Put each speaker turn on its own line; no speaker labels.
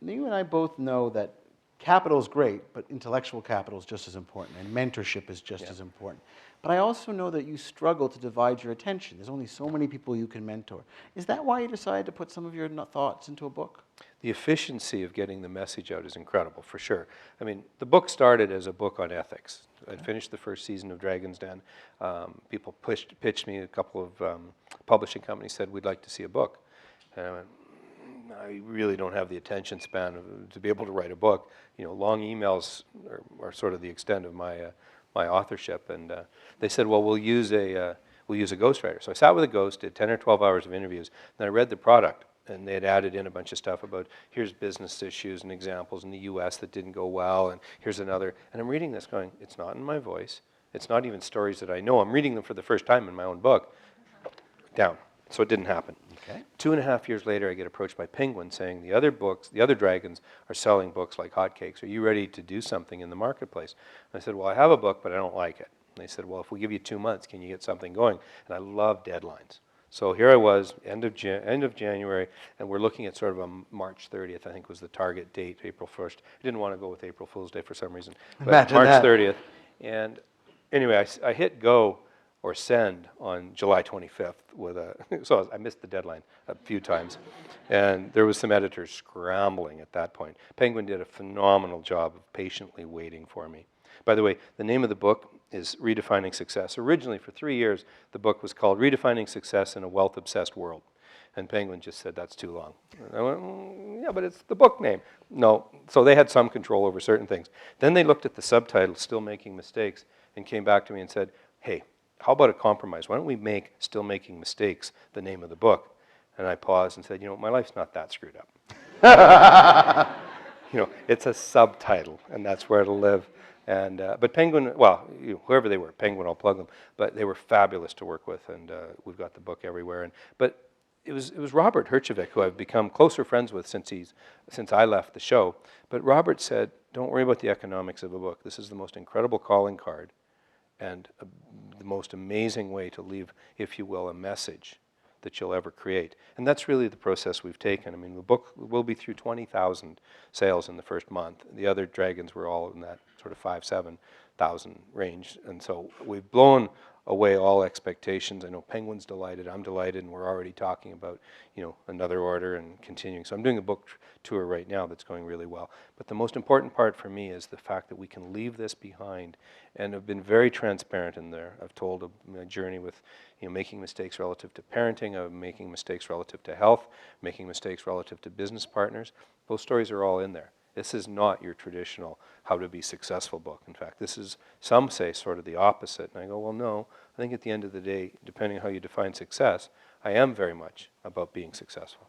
you and I both know that capital is great, but intellectual capital is just as important, and mentorship is just as important. But I also know that you struggle to divide your attention. There's only so many people you can mentor. Is that why you decided to put some of your thoughts into a book?
The efficiency of getting the message out is incredible, for sure. I mean, the book started as a book on ethics. I'd finished the first season of Dragon's Den. People pitched me, a couple of publishing companies said, we'd like to see a book. And I went, I really don't have the attention span to be able to write a book. You know, long emails are sort of the extent of my my authorship. And they said, well, we'll use a ghostwriter. So I sat with a ghost, did 10 or 12 hours of interviews, and I read the product. And they had added in a bunch of stuff about, here's business issues and examples in the US that didn't go well, and here's another. And I'm reading this going, it's not in my voice. It's not even stories that I know. I'm reading them for the first time in my own book. Down. So it didn't happen.
Okay.
2.5 years later, I get approached by Penguin saying, the other books, the other dragons are selling books like hotcakes. Are you ready to do something in the marketplace? And I said, well, I have a book, but I don't like it. And they said, well, if we give you 2 months, can you get something going? And I love deadlines. So here I was, end of January, and we're looking at sort of a March 30th, I think was the target date, April 1st. I didn't want to go with April Fool's Day for some reason. But
Imagine
March
that.
30th. And anyway, I hit go or send on July 25th with so I missed the deadline a few times. And there was some editors scrambling at that point. Penguin did a phenomenal job of patiently waiting for me. By the way, the name of the book is Redefining Success. Originally, for 3 years, the book was called Redefining Success in a Wealth-Obsessed World. And Penguin just said, that's too long. And I went, yeah, but it's the book name. No. So they had some control over certain things. Then they looked at the subtitle, Still Making Mistakes, and came back to me and said, hey, how about a compromise? Why don't we make Still Making Mistakes the name of the book? And I paused and said, you know, my life's not that screwed up. You know, it's a subtitle, and that's where it'll live. And but Penguin, well, whoever they were, Penguin, I'll plug them, but they were fabulous to work with, and we've got the book everywhere. But it was Robert Herjavec, who I've become closer friends with since I left the show. But Robert said, don't worry about the economics of a book. This is the most incredible calling card, and the most amazing way to leave, if you will, a message that you'll ever create. And that's really the process we've taken. I mean, the book will be through 20,000 sales in the first month. The other dragons were all in that sort of 5,000-7,000 range. And so we've blown away all expectations. I know Penguin's delighted, I'm delighted, and we're already talking about, you know, another order and continuing. So I'm doing a book tour right now that's going really well. But the most important part for me is the fact that we can leave this behind, and have been very transparent in there. I've told a journey with, you know, making mistakes relative to parenting, of making mistakes relative to health, making mistakes relative to business partners. Those stories are all in there. This is not your traditional how to be successful book. In fact, this is, some say, sort of the opposite. And I go, well, no, I think at the end of the day, depending on how you define success, I am very much about being successful.